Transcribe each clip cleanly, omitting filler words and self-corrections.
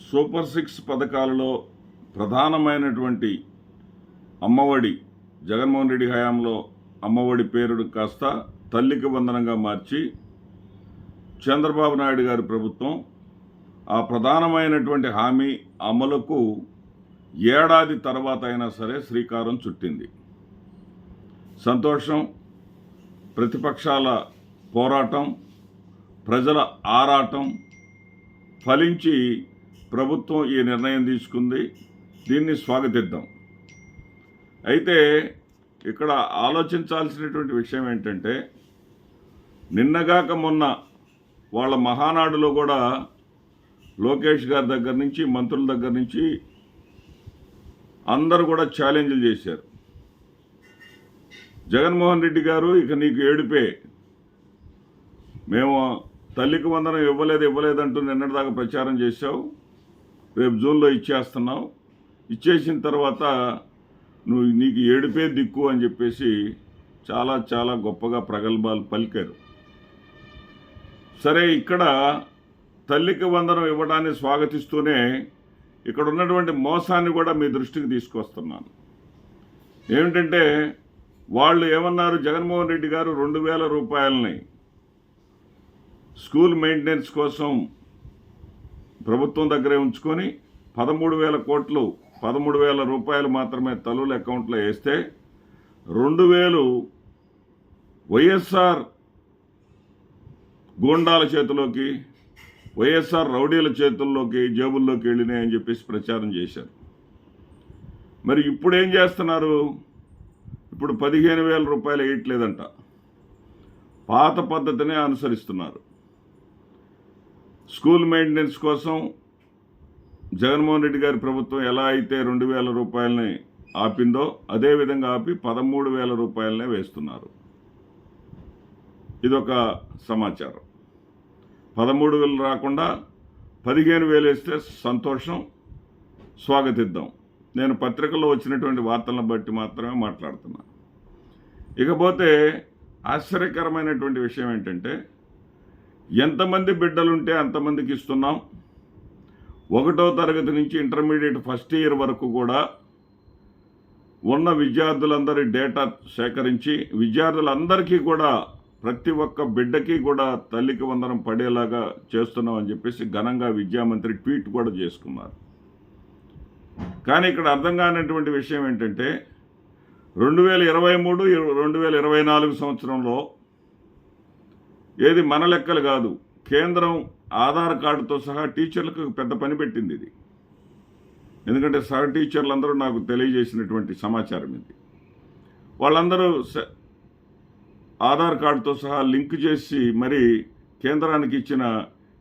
Super 6 పథకాలలో ప్రధానమైనటువంటి అమ్మఒడి జగన్మోహన్ రెడ్డి హయాంలో అమ్మఒడి పేరును కాస్త తల్లికి వందనంగా మార్చి చంద్రబాబు నాయుడు గారి ప్రభుత్వం ఆ ప్రధానమైనటువంటి హామీ అమలుకు ఏడాది తర్వాత అయినా సరే శ్రీకారం చుట్టింది. సంతోషం. ప్రతిపక్షాల పోరాటం, ప్రజల ఆరాటం ఫలించి ప్రభుత్వం ఈ నిర్ణయం తీసుకుంది. దీన్ని స్వాగతిద్దాం. అయితే ఇక్కడ ఆలోచించాల్సినటువంటి విషయం ఏంటంటే, నిన్నగాక మొన్న వాళ్ళ మహానాడులో కూడా లోకేష్ గారి దగ్గర నుంచి మంత్రుల దగ్గర నుంచి అందరూ కూడా ఛాలెంజ్లు చేశారు. జగన్మోహన్ రెడ్డి గారు, ఇక నీకు ఏడుపే, మేము తల్లికి వందనం ఇవ్వలేదంటూ నిన్నటిదాకా ప్రచారం చేశావు, రేపు జూన్లో ఇచ్చేస్తున్నావు, ఇచ్చేసిన తర్వాత నీకు ఏడుపే దిక్కు అని చెప్పేసి చాలా చాలా గొప్పగా ప్రగల్భాలు పలికారు. సరే, ఇక్కడ తల్లికి వందనం ఇవ్వడాన్ని స్వాగతిస్తూనే ఇక్కడ ఉన్నటువంటి మోసాన్ని కూడా మీ దృష్టికి తీసుకొస్తున్నాను. ఏమిటంటే, వాళ్ళు ఏమన్నారు, జగన్మోహన్ రెడ్డి గారు 2,000 రూపాయలని స్కూల్ మెయింటెనెన్స్ కోసం ప్రభుత్వం దగ్గరే ఉంచుకొని 13,000 కోట్లు 13,000 రూపాయలు మాత్రమే తల్లుల అకౌంట్లో వేస్తే 2,000 వైఎస్ఆర్ గూండాల చేతిలోకి, వైఎస్ఆర్ రౌడీల చేతుల్లోకి, జేబుల్లోకి వెళ్ళినాయని చెప్పేసి ప్రచారం చేశారు. మరి ఇప్పుడు ఏం చేస్తున్నారు? ఇప్పుడు 15,000 రూపాయలు వేయట్లేదంట, పాత పద్ధతినే అనుసరిస్తున్నారు. స్కూల్ మెయింటెనెన్స్ కోసం జగన్మోహన్ రెడ్డి గారి ప్రభుత్వం ఎలా అయితే 2,000 రూపాయలని ఆపిందో అదేవిధంగా ఆపి 13,000 రూపాయలనే వేస్తున్నారు. ఇదొక సమాచారం. 13,000 రాకుండా 15,000 వేస్తే సంతోషం, స్వాగతిద్దాం. నేను పత్రికల్లో వచ్చినటువంటి వార్తలను బట్టి మాత్రమే మాట్లాడుతున్నా. ఇకపోతే ఆశ్చర్యకరమైనటువంటి విషయం ఏంటంటే, ఎంతమంది బిడ్డలుంటే అంతమందికి ఇస్తున్నాం. 1వ తరగతి నుంచి ఇంటర్మీడియట్ ఫస్ట్ ఇయర్ వరకు కూడా ఉన్న విద్యార్థులందరి డేటా సేకరించి విద్యార్థులందరికీ కూడా ప్రతి ఒక్క బిడ్డకి కూడా తల్లికి వందనం పడేలాగా చేస్తున్నాం అని చెప్పేసి ఘనంగా విద్యామంత్రి ట్వీట్ కూడా చేసుకున్నారు. కానీ ఇక్కడ అర్థం కానటువంటి విషయం ఏంటంటే, 2023-2024 సంవత్సరంలో ఏది మన లెక్కలు కాదు, కేంద్రం ఆధార్ కార్డుతో సహా టీచర్లకు పెద్ద పని పెట్టింది ఇది. ఎందుకంటే సహ టీచర్లందరూ నాకు తెలియజేసినటువంటి సమాచారం ఇది. వాళ్ళందరూ ఆధార్ కార్డుతో సహా లింక్ చేసి మరి కేంద్రానికి ఇచ్చిన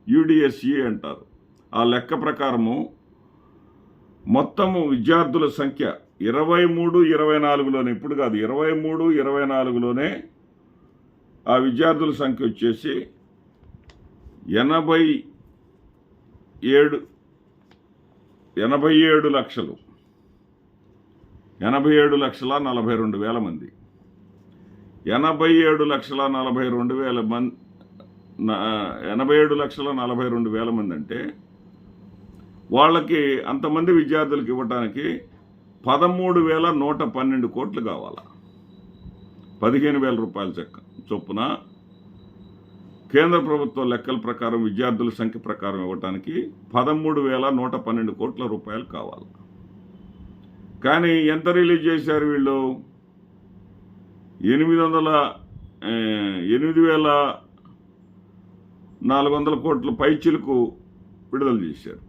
UDSE అంటారు. ఆ లెక్క ప్రకారము మొత్తము విద్యార్థుల సంఖ్య 23-24లోనే, ఇప్పుడు కాదు 23-24లోనే ఆ విద్యార్థుల సంఖ్య వచ్చేసి 87 లక్షలు, 87,42,000 మంది. 87,42,000 మంది అంటే వాళ్ళకి అంతమంది విద్యార్థులకు ఇవ్వటానికి 13,112 కోట్లు కావాలా. 15,000 రూపాయల చొప్పున కేంద్ర ప్రభుత్వ లెక్కల ప్రకారం విద్యార్థుల సంఖ్య ప్రకారం ఇవ్వటానికి 13,112 కోట్ల రూపాయలు కావాలి. కానీ ఎంత రిలీజ్ చేశారు వీళ్ళు? 8,400 కోట్ల పైచిలకు విడుదల చేశారు.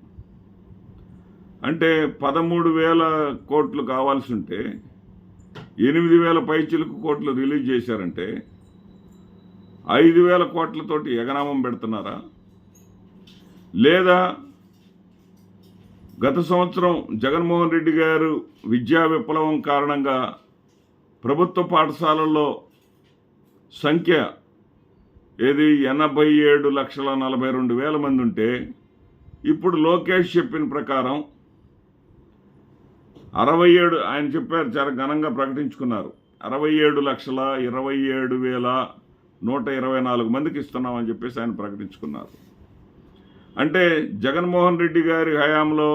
అంటే 13,000 కోట్లు కావాల్సి ఉంటే 8,000 పైచిలకు కోట్లు రిలీజ్ చేశారంటే 5,000 కోట్లతోటి ఎగనామం పెడుతున్నారా? లేదా గత సంవత్సరం జగన్మోహన్ రెడ్డి గారు విద్యా విప్లవం కారణంగా ప్రభుత్వ పాఠశాలల్లో సంఖ్య ఏది 87,42,000 మంది ఉంటే ఇప్పుడు లోకేష్ చెప్పిన ప్రకారం 67, ఆయన చెప్పారు, చాలా ఘనంగా ప్రకటించుకున్నారు, 67,27,124 మందికి ఇస్తున్నామని చెప్పేసి ఆయన ప్రకటించుకున్నారు. అంటే జగన్మోహన్ రెడ్డి గారి హయాంలో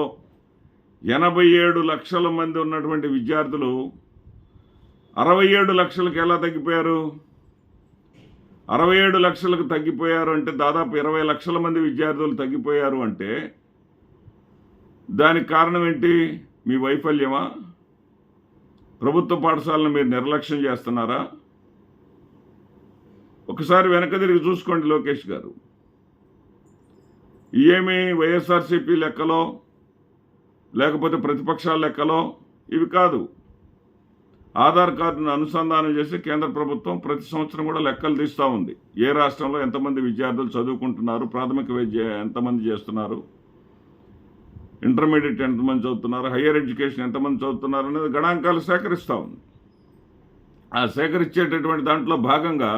87 లక్షల మంది ఉన్నటువంటి విద్యార్థులు 67 లక్షలకు ఎలా తగ్గిపోయారు? 67 లక్షలకు తగ్గిపోయారు అంటే దాదాపు 20 లక్షల మంది విద్యార్థులు తగ్గిపోయారు అంటే దానికి కారణం ఏంటి? మీ వైఫల్యమా? ప్రభుత్వ పాఠశాలను మీరు నిర్లక్ష్యం చేస్తున్నారా? ఒకసారి వెనక తిరిగి చూసుకోండి లోకేష్ గారు. ఏమి వైఎస్ఆర్సీపీ లెక్కలో లేకపోతే ప్రతిపక్షాల లెక్కలో ఇవి కాదు. ఆధార్ కార్డును అనుసంధానం చేసి కేంద్ర ప్రభుత్వం ప్రతి సంవత్సరం కూడా లెక్కలు తీస్తూ ఉంది. ఏ రాష్ట్రంలో ఎంతమంది విద్యార్థులు చదువుకుంటున్నారు, ప్రాథమిక విద్య ఎంతమంది చేస్తున్నారు, ఇంటర్మీడియట్ ఎంతమంది చదువుతున్నారు, హయ్యర్ ఎడ్యుకేషన్ ఎంతమంది చదువుతున్నారు అనేది గణాంకాలు సేకరిస్తూ ఉంది. ఆ సేకరించేటటువంటి దాంట్లో భాగంగా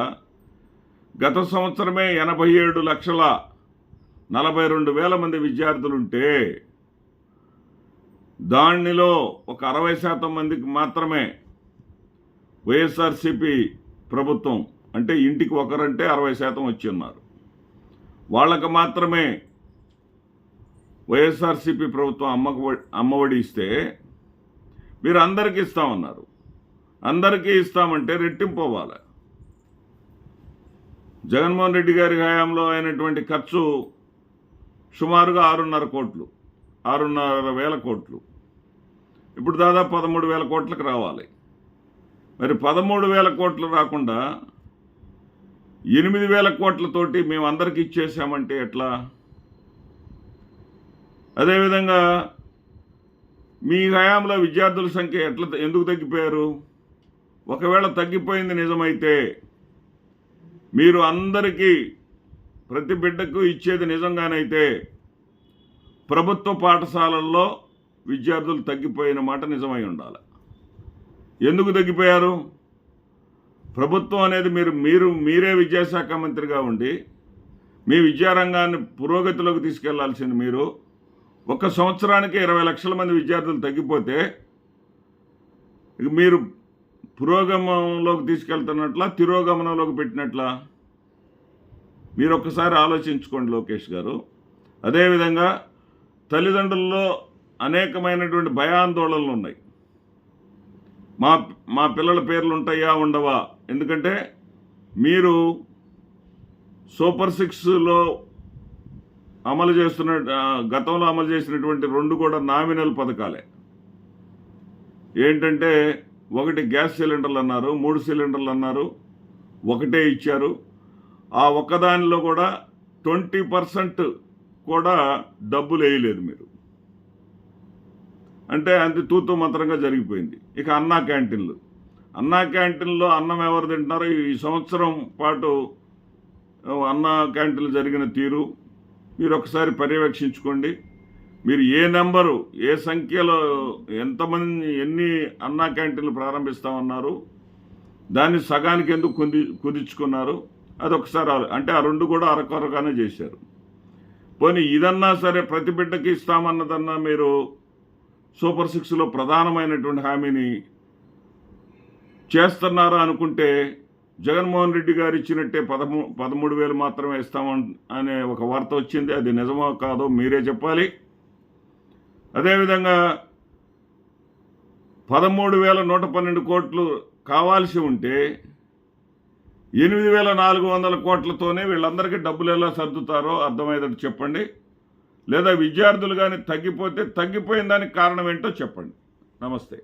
గత సంవత్సరమే 87,42,000 మంది విద్యార్థులుంటే దానిలో ఒక 60% మందికి మాత్రమే వైఎస్ఆర్సీపీ ప్రభుత్వం అంటే ఇంటికి ఒకరంటే 60% వచ్చి ఉన్నారు. వాళ్ళకు మాత్రమే వైఎస్ఆర్సీపీ ప్రభుత్వం అమ్మఒడి ఇస్తే మీరు అందరికీ ఇస్తామన్నారు. అందరికీ ఇస్తామంటే రెట్టింపు అవ్వాలి. జగన్మోహన్ రెడ్డి గారి హయాంలో అయినటువంటి ఖర్చు సుమారుగా 6,500 కోట్లు. ఇప్పుడు దాదాపు 13,000 కోట్లకు రావాలి. మరి 13,000 కోట్లు రాకుండా 8,000 కోట్లతోటి మేము అందరికీ ఇచ్చేసామంటే ఎట్లా? అదేవిధంగా మీ హయాంలో విద్యార్థుల సంఖ్య ఎందుకు తగ్గిపోయారు? ఒకవేళ తగ్గిపోయింది నిజమైతే మీరు అందరికీ ప్రతి బిడ్డకు ఇచ్చేది నిజంగానైతే ప్రభుత్వ పాఠశాలల్లో విద్యార్థులు తగ్గిపోయిన మాట నిజమై ఉండాలి. ఎందుకు తగ్గిపోయారు? ప్రభుత్వం అనేది మీరే విద్యాశాఖ మంత్రిగా ఉండి మీ విద్యారంగాన్ని పురోగతిలోకి తీసుకెళ్లాల్సింది మీరు. ఒక సంవత్సరానికి 20 లక్షల మంది విద్యార్థులు తగ్గిపోతే మీరు పురోగమనంలోకి తీసుకెళ్తున్నట్లా, తిరోగమనంలోకి పెట్టినట్లా? మీరు ఒక్కసారి ఆలోచించుకోండి లోకేష్ గారు. అదేవిధంగా తల్లిదండ్రుల్లో అనేకమైనటువంటి భయాందోళనలు ఉన్నాయి. మా పిల్లల పేర్లు ఉంటాయా ఉండవా? ఎందుకంటే మీరు సూపర్ 6లో గతంలో అమలు చేసినటువంటి 2 కూడా నామినల్ పథకాలే. ఏంటంటే ఒకటి గ్యాస్ సిలిండర్లు అన్నారు, 3 సిలిండర్లు అన్నారు, ఒకటే ఇచ్చారు. ఆ ఒక్కదానిలో కూడా 20% కూడా డబ్బులు వేయలేదు మీరు. అంటే అంత తూతూ మంత్రంగా జరిగిపోయింది. ఇక అన్నా క్యాంటీన్లో అన్నం ఎవరు తింటున్నారో ఈ సంవత్సరం పాటు అన్నా క్యాంటీన్లు జరిగిన తీరు మీరు ఒకసారి పర్యవేక్షించుకోండి. మీరు ఏ సంఖ్యలో ఎన్ని అన్నా క్యాంటీన్లు ప్రారంభిస్తామన్నారు, దాన్ని సగానికి ఎందుకు కుదించుకున్నారు అదొకసారి అంటే ఆ 2 కూడా అరకొరగానే చేశారు. పోనీ ఇదన్నా సరే ప్రతి బిడ్డకి ఇస్తామన్నదన్నా మీరు సూపర్ 6లో ప్రధానమైనటువంటి హామీని చేస్తున్నారా అనుకుంటే జగన్మోహన్ రెడ్డి గారు ఇచ్చినట్టే 13,000 మాత్రమే ఇస్తామనే ఒక వార్త వచ్చింది. అది నిజమో కాదో మీరే చెప్పాలి. అదేవిధంగా 13,112 కోట్లు కావాల్సి ఉంటే 8,400 కోట్లతోనే వీళ్ళందరికీ డబ్బులు ఎలా సర్దుతారో అర్థమయ్యేటట్టు చెప్పండి. లేదా విద్యార్థులు కానీ తగ్గిపోతే తగ్గిపోయిన దానికి కారణం ఏంటో చెప్పండి. నమస్తే.